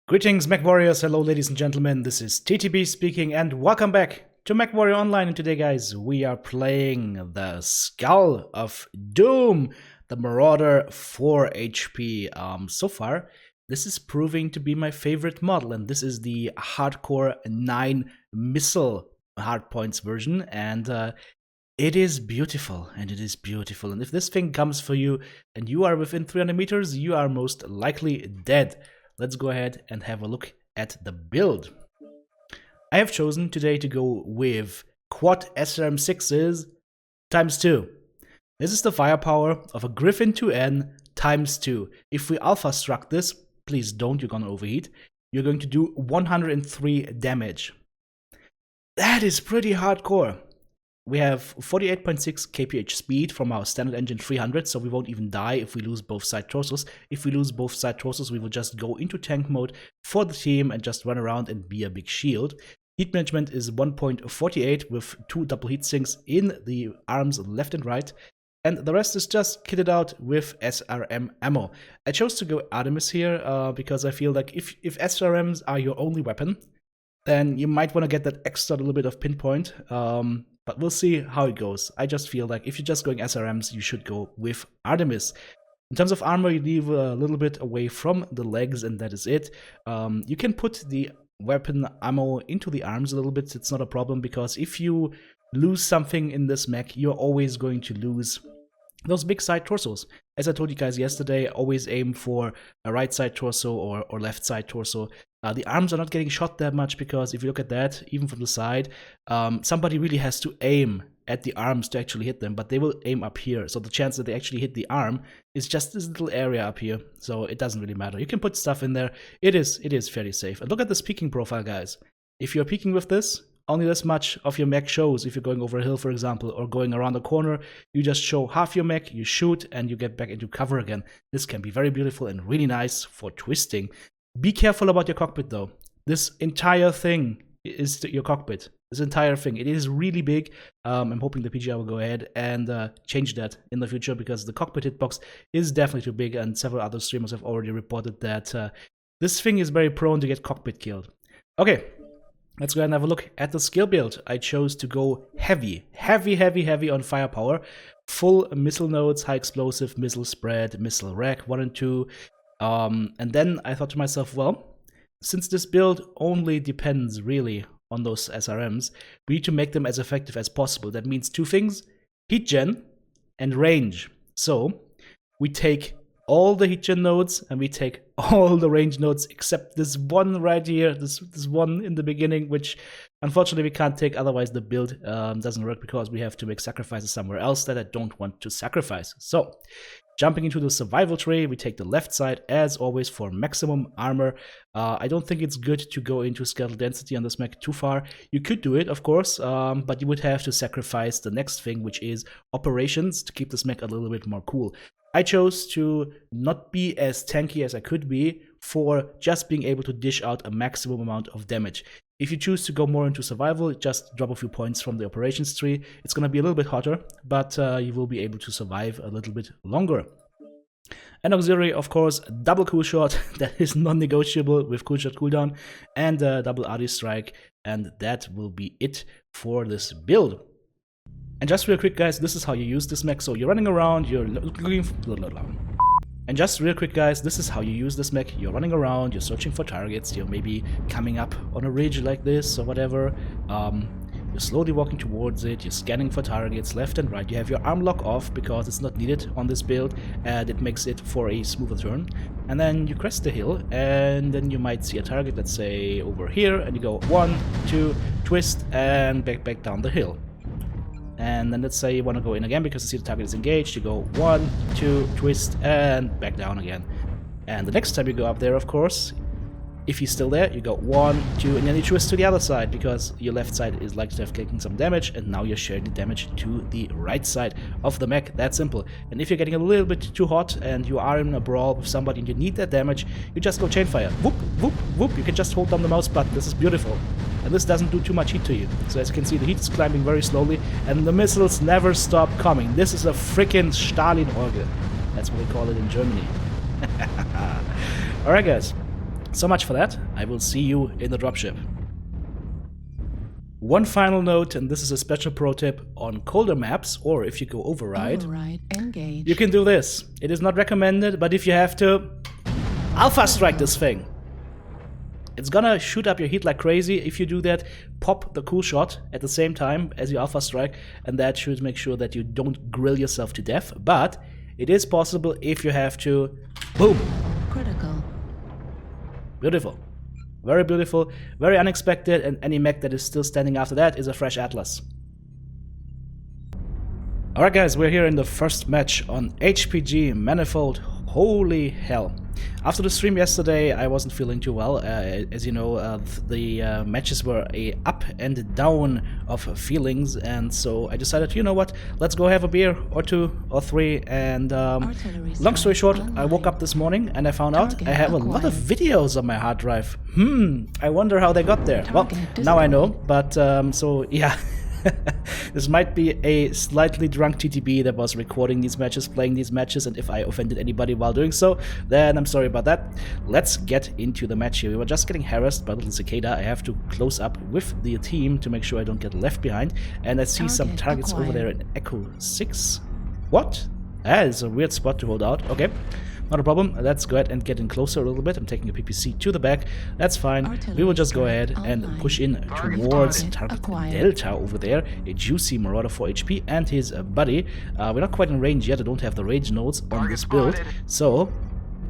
Greetings, Mech Warriors. Hello, ladies and gentlemen. This is TTB speaking, and welcome back to Mechwarrior Online. And today, guys, we are playing the Skull of Doom, the Marauder 4 HP. So far, this is proving to be my favorite model, and this is the Hardcore 9 Missile Hardpoints version, and it is beautiful, and it is beautiful. And if this thing comes for you, and you are within 300 meters, you are most likely dead. Let's go ahead and have a look at the build. I have chosen today to go with 8xSRM6s ×2. This is the firepower of a Griffin 2N ×2. If we alpha struck this, please don't, you're gonna overheat, you're going to do 103 damage. That is pretty hardcore. We have 48.6 kph speed from our standard engine 300, so we won't even die if we lose both side torsos. If we lose both side torsos, we will just go into tank mode for the team and just run around and be a big shield. Heat management is 1.48 with 2 double heat sinks in the arms left and right, and the rest is just kitted out with SRM ammo. I chose to go Artemis here because I feel like if SRMs are your only weapon, then you might want to get that extra little bit of pinpoint. But we'll see how it goes. I just feel like if you're just going SRMs, you should go with Artemis. In terms of armor, you leave a little bit away from the legs, and that is it. You can put the weapon ammo into the arms a little bit. It's not a problem, because if you lose something in this mech, you're always going to lose those big side torsos. As I told you guys yesterday, always aim for a right side torso or left side torso. The arms are not getting shot that much, because if you look at that, even from the side, somebody really has to aim at the arms to actually hit them, but they will aim up here. So the chance that they actually hit the arm is just this little area up here. So it doesn't really matter. You can put stuff in there. It is fairly safe. And look at this peeking profile, guys. If you're peeking with this, only this much of your mech shows. If you're going over a hill, for example, or going around a corner, you just show half your mech, you shoot, and you get back into cover again. This can be very beautiful and really nice for twisting. Be careful about your cockpit, though. This entire thing is your cockpit. This entire thing. It is really big. I'm hoping the PGI will go ahead and change that in the future, because the cockpit hitbox is definitely too big, and several other streamers have already reported that this thing is very prone to get cockpit killed. Okay. Let's go ahead and have a look at the skill build. I chose to go heavy on firepower. Full missile nodes, high explosive, missile spread, missile rack 1 and 2. And then I thought to myself, well, since this build only depends really on those SRMs, we need to make them as effective as possible. That means two things: heat gen and range. So we take all the heat gen nodes and we take all the range nodes except this one right here, this one in the beginning, which unfortunately we can't take, otherwise the build doesn't work, because we have to make sacrifices somewhere else that I don't want to sacrifice. So jumping into the survival tree, we take the left side as always for maximum armor. I don't think it's good to go into skeletal density on this mech too far. You could do it, of course, but you would have to sacrifice the next thing, which is operations, to keep this mech a little bit more cool. I chose to not be as tanky as I could be for just being able to dish out a maximum amount of damage. If you choose to go more into survival, just drop a few points from the operations tree. It's going to be a little bit hotter, but you will be able to survive a little bit longer. And auxiliary, of course, double cool shot, that is non-negotiable with cool shot cooldown, and double RD strike, and that will be it for this build. And just real quick, guys, this is how you use this mech. So you're running around, you're looking for... And just real quick, guys, this is how you use this mech. You're running around, you're searching for targets, you're maybe coming up on a ridge like this or whatever. You're slowly walking towards it, you're scanning for targets left and right. You have your arm lock off because it's not needed on this build, and it makes it for a smoother turn. And then you crest the hill, and then you might see a target, let's say over here, and you go 1, 2, twist, and back down the hill. And then let's say you want to go in again because you see the target is engaged. You go 1, 2, twist, and back down again. And the next time you go up there, of course, if he's still there, you go 1, 2, and then you twist to the other side, because your left side is likely to have taken some damage, and now you're sharing the damage to the right side of the mech. That simple. And if you're getting a little bit too hot and you are in a brawl with somebody and you need that damage, you just go chainfire. Whoop, whoop, whoop. You can just hold down the mouse button. This is beautiful. And this doesn't do too much heat to you. So as you can see, the heat is climbing very slowly, and the missiles never stop coming. This is a freaking Stalin Orgel. That's what we call it in Germany. Alright, guys. So much for that. I will see you in the dropship. One final note, and this is a special pro tip on colder maps, or if you go override, engage. You can do this. It is not recommended, but if you have to, alpha strike this thing. It's gonna shoot up your heat like crazy. If you do that, pop the cool shot at the same time as you alpha strike, and that should make sure that you don't grill yourself to death. But it is possible if you have to. Boom! Critical. Beautiful. Very beautiful, very unexpected, and any mech that is still standing after that is a fresh Atlas. Alright guys, we're here in the first match on HPG Manifold. Holy hell. After the stream yesterday, I wasn't feeling too well. As you know, the matches were a up and down of feelings, and so I decided, you know what, let's go have a beer or two or three, and long story short, I woke up this morning and I found out I have a lot of videos on my hard drive. I wonder how they got there. Well, now I know, but so yeah. This might be a slightly drunk TTB that was recording these matches, playing these matches, and if I offended anybody while doing so, then I'm sorry about that. Let's get into the match here. We were just getting harassed by little cicada. I have to close up with the team to make sure I don't get left behind, and I see some targets over there in Echo 6. What? That is a weird spot to hold out. Okay. Not a problem. Let's go ahead and get in closer a little bit. I'm taking a PPC to the back. That's fine. We will just go ahead and push in towards target Delta over there. A juicy Marauder 4 HP and his buddy. We're not quite in range yet. I don't have the rage nodes on this build. So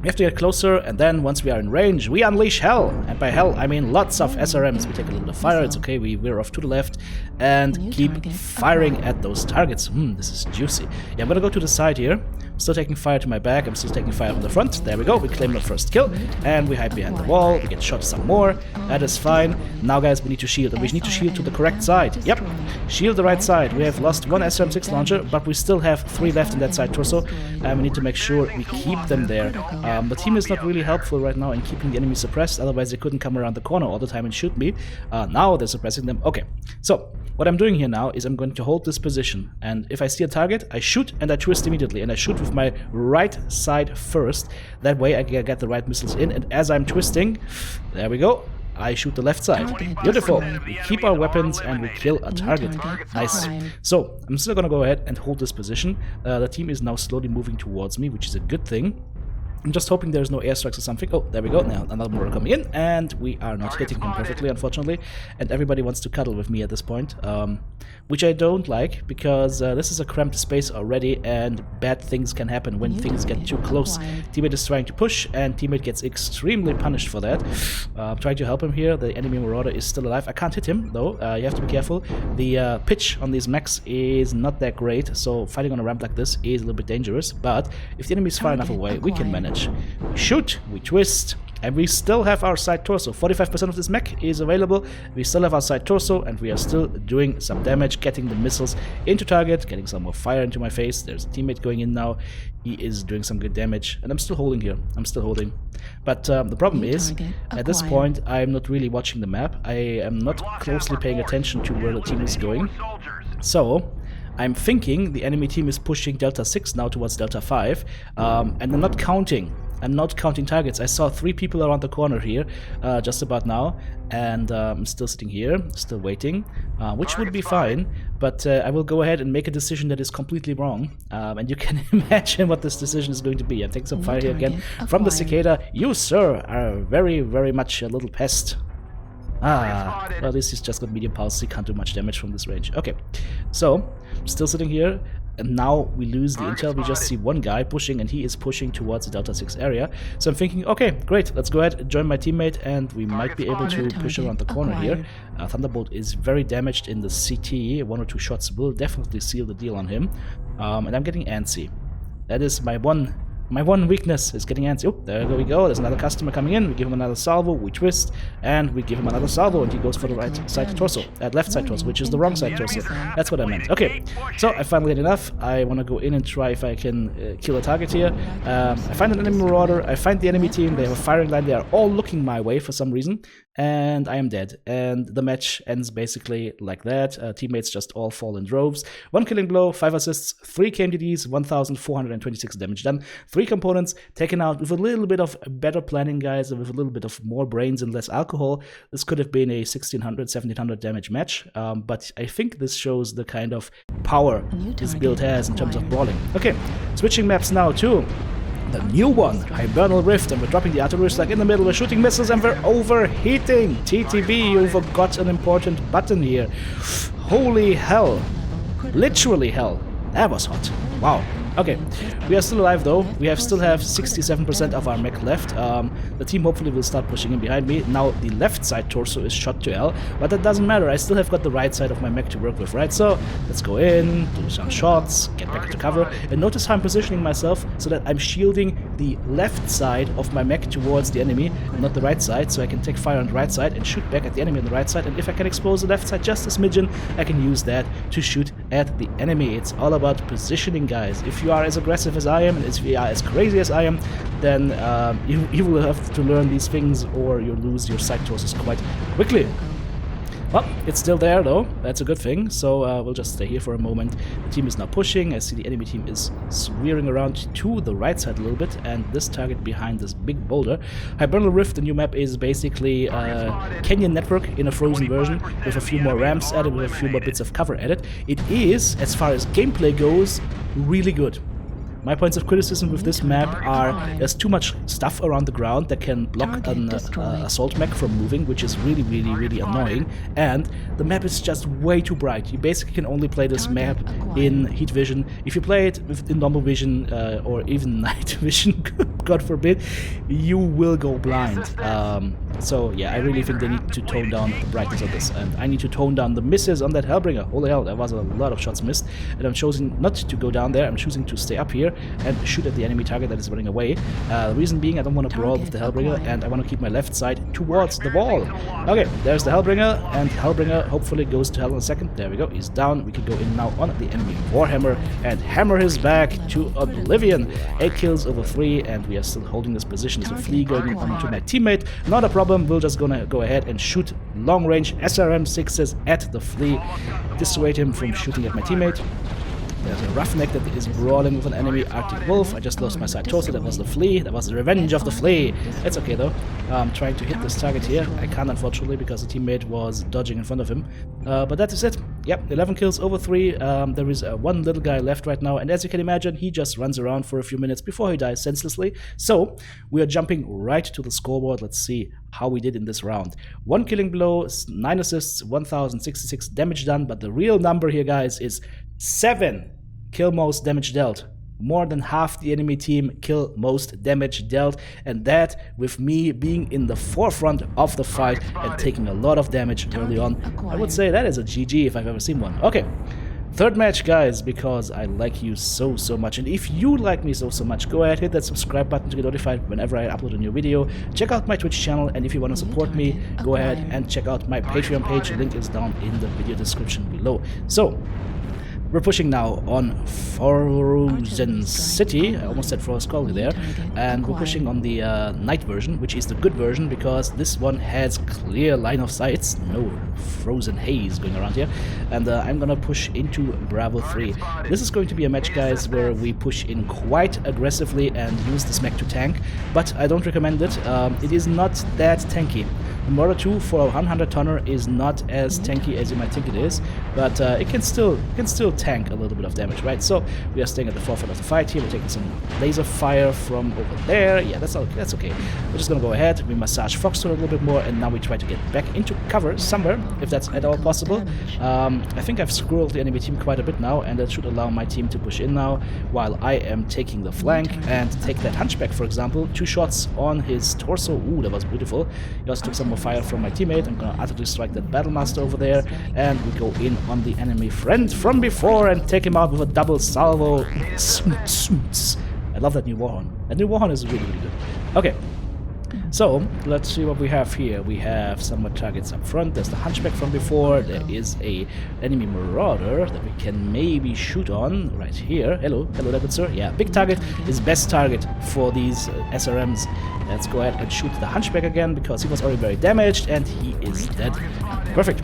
we have to get closer, and then once we are in range, we unleash hell. And by hell, I mean lots of SRMs. We take a little bit of fire, it's okay, we veer off to the left, and keep firing at those targets. This is juicy. Yeah, I'm gonna go to the side here. I'm still taking fire to my back, I'm still taking fire from the front. There we go, we claim the first kill, and we hide behind the wall, we get shot some more. That is fine. Now guys, we need to shield, and we need to shield to the correct side. Yep, shield the right side. We have lost one SRM6 launcher, but we still have 3 left in that side torso, and we need to make sure we keep them there. The team is not really helpful right now in keeping the enemy suppressed, otherwise they couldn't come around the corner all the time and shoot me. Now they're suppressing them. Okay, so what I'm doing here now is I'm going to hold this position, and if I see a target, I shoot and I twist immediately, and I shoot with my right side first. That way I can get the right missiles in, and as I'm twisting, there we go, I shoot the left side. Beautiful. We keep our weapons and we kill a target. Nice. So I'm still gonna go ahead and hold this position. The team is now slowly moving towards me, which is a good thing. I'm just hoping there's no airstrikes or something. Oh, there we go. Now another Marauder coming in, and we are not hitting him perfectly, unfortunately. And everybody wants to cuddle with me at this point, which I don't like, because this is a cramped space already, and bad things can happen when things get too close. Teammate is trying to push, and teammate gets extremely punished for that. I'm trying to help him here. The enemy Marauder is still alive. I can't hit him, though. You have to be careful. The pitch on these mechs is not that great, so fighting on a ramp like this is a little bit dangerous. But if the enemy is far enough away, we can manage. We shoot, we twist, and we still have our side torso. 45% of this mech is available. We still have our side torso, and we are still doing some damage, getting the missiles into target, getting some more fire into my face. There's a teammate going in now. He is doing some good damage, and I'm still holding here. I'm still holding. But the problem is, at this point, I'm not really watching the map. I am not closely paying attention to where the team is going. So I'm thinking the enemy team is pushing Delta 6 now towards Delta 5, and I'm not counting. I'm not counting targets. I saw 3 people around the corner here, just about now, and I'm still sitting here, still waiting, which would be fine, but I will go ahead and make a decision that is completely wrong, and you can imagine what this decision is going to be. I'm taking some fire here again from the cicada. You, sir, are very, very much a little pest. Well, at least he's just got medium pulse, he can't do much damage from this range. Okay, so, still sitting here, and now we lose the intel. We just see one guy pushing, and he is pushing towards the Delta 6 area. So I'm thinking, okay, great, let's go ahead and join my teammate, and we might be able to push around the corner here. Thunderbolt is very damaged in the CT. 1 or 2 shots will definitely seal the deal on him. And I'm getting antsy. That is my one weakness, is getting antsy. Oh, there we go. There's another customer coming in. We give him another salvo, we twist, and we give him another salvo, and he goes for the right side torso. Left side torso, which is the wrong side torso. That's what I meant. Okay, so I finally had enough. I want to go in and try if I can kill a target here. I find an enemy Marauder. I find the enemy team. They have a firing line. They are all looking my way for some reason. and I am dead. And the match ends basically like that. Teammates just all fall in droves. 1 killing blow, 5 assists, 3 KMDDs, 1,426 damage done. 3 components taken out with a little bit of better planning, guys, and with a little bit of more brains and less alcohol. This could have been a 1,600, 1,700 damage match, but I think this shows the kind of power this build has in terms of brawling. Okay, switching maps now to the new one, Hibernal Rift, and we're dropping the artillery stack in the middle, we're shooting missiles, and we're overheating. TTB, you forgot an important button here. Holy hell. Literally hell. That was hot. Wow. Okay, we are still alive though. We still have 67% of our mech left. The team hopefully will start pushing in behind me. Now the left side torso is shot to L, but that doesn't matter. I still have got the right side of my mech to work with, right? So let's go in, do some shots, get back into cover, and notice how I'm positioning myself so that I'm shielding the left side of my mech towards the enemy, not the right side, so I can take fire on the right side and shoot back at the enemy on the right side. And if I can expose the left side just a smidgen, I can use that to shoot at the enemy. It's all about positioning, guys. If you are as aggressive as I am, and if you are as crazy as I am, then you will have to learn these things, or you'll lose your side torsos quite quickly. Well, it's still there though, that's a good thing, so we'll just stay here for a moment. The team is now pushing. I see the enemy team is swearing around to the right side a little bit, and this target behind this big boulder. Hibernal Rift, the new map, is basically Canyon Network in a frozen version, with a few more ramps added, with a few more bits of cover added. It is, as far as gameplay goes, really good. My points of criticism with this map are there's too much stuff around the ground that can block an assault mech from moving, which is really annoying, and the map is just way too bright. You basically can only play this map in heat vision. If you play it in normal vision or even night vision, God forbid, you will go blind. So yeah, I really think they need to tone down the brightness of this, and I need to tone down the misses on that Hellbringer. Holy hell, there was a lot of shots missed, and I'm choosing not to go down there. I'm choosing to stay up here and shoot at the enemy target that is running away. The reason being, I don't want to brawl with the Hellbringer, and I want to keep my left side towards the wall. Okay, there's the Hellbringer, and Hellbringer hopefully goes to hell in a second. There we go, he's down. We can go in now on the enemy Warhammer and hammer his back to oblivion. 8 kills over 3, and we are still holding this position. There's a flea going on to my teammate. Not a problem, we're just gonna go ahead and shoot long-range SRM6s at the flea, dissuade him from shooting at my teammate. There's a roughneck that is brawling with an enemy Arctic Wolf. I just lost my side torso. That was the flea. That was the revenge of the flea. It's okay though. I'm trying to hit this target here. I can't, unfortunately, because the teammate was dodging in front of him. But that is it. Yep, 11 kills over 3. There is one little guy left right now, and as you can imagine, he just runs around for a few minutes before he dies senselessly. So we are jumping right to the scoreboard. Let's see how we did in this round. 1 killing blow, 9 assists, 1,066 damage done, but the real number here, guys, is 7 kill most damage dealt. More than half the enemy team kill most damage dealt, and that with me being in the forefront of the fight and taking a lot of damage early on. I would say that is a GG if I've ever seen one. Okay, third match, guys, because I like you so much, and if you like me so much, go ahead, hit that subscribe button to get notified whenever I upload a new video. Check out my Twitch channel, and if you want to support me, go ahead and check out my Patreon page. Link is down in the video description below. So we're pushing now on Frozen City. I almost said Frozen Skull there. And we're pushing on the night version, which is the good version, because this one has clear line of sights. No frozen haze going around here. And I'm gonna push into Bravo 3. This is going to be a match, guys, where we push in quite aggressively and use this mech to tank, but I don't recommend it. It is not that tanky. The Marauder 2 for a 100-tonner is not as tanky as you might think it is, but it can still tank a little bit of damage, right? So we are staying at the forefront of the fight here. We're taking some laser fire from over there. Yeah, that's okay. We're just gonna go ahead. We massage Foxtrot a little bit more, and now we try to get back into cover somewhere, if that's at all possible. I think I've squirreled the enemy team quite a bit now, and that should allow my team to push in now, while I am taking the flank and take that Hunchback, for example. 2 shots on his torso. Ooh, that was beautiful. He also took some more fire from my teammate. I'm gonna utterly strike that Battlemaster over there, and we go in on the enemy friend from before and take him out with a double salvo. I love that new Warhorn. That new Warhorn is really good. Okay. So, let's see what we have here. We have some more targets up front. There's the Hunchback from before. There is a enemy Marauder that we can maybe shoot on right here. Hello, good sir. Yeah, big target is best target for these SRMs. Let's go ahead and shoot the Hunchback again because he was already very damaged and he is dead. Perfect.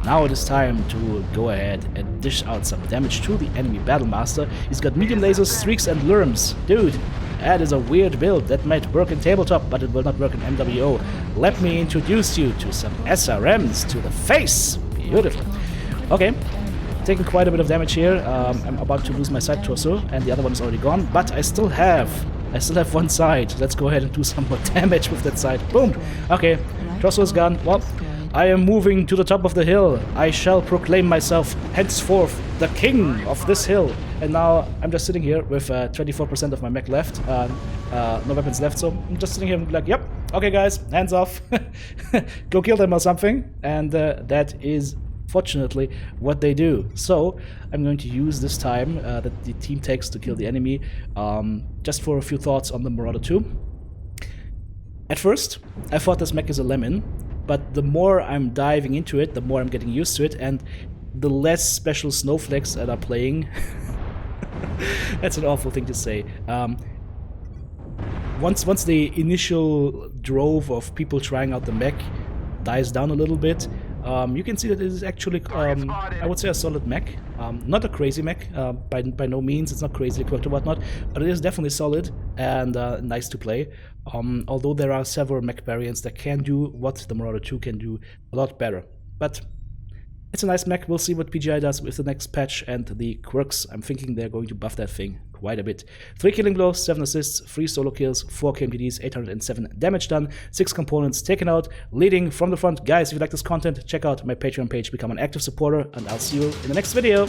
Now it is time to go ahead and dish out some damage to the enemy Battlemaster. He's got medium lasers, streaks, and lurms. Dude, that is a weird build. That might work in tabletop, but it will not work in MWO. Let me introduce you to some SRMs to the face. Beautiful. Okay, taking quite a bit of damage here. I'm about to lose my side torso, and the other one is already gone, but I still have one side. Let's go ahead and do some more damage with that side. Boom. Okay, torso is gone. Well, I am moving to the top of the hill. I shall proclaim myself henceforth the king of this hill. And now I'm just sitting here with 24% of my mech left, no weapons left, so I'm just sitting here and like, yep, okay guys, hands off, go kill them or something. And that is fortunately what they do. So I'm going to use this time that the team takes to kill the enemy, just for a few thoughts on the Marauder II. At first, I thought this mech is a lemon, but the more I'm diving into it, the more I'm getting used to it, and the less special snowflakes that are playing. That's an awful thing to say. Once the initial drove of people trying out the mech dies down a little bit, you can see that it is actually, I would say, a solid mech. Not a crazy mech, by no means. It's not crazy equipped or whatnot, but it is definitely solid and nice to play. Although there are several mech variants that can do what the Marauder II can do a lot better. But it's a nice mech. We'll see what PGI does with the next patch and the quirks. I'm thinking they're going to buff that thing quite a bit. 3 killing blows, 7 assists, 3 solo kills, 4 KMTDs, 807 damage done, 6 components taken out, leading from the front. Guys, if you like this content, check out my Patreon page, become an active supporter, and I'll see you in the next video.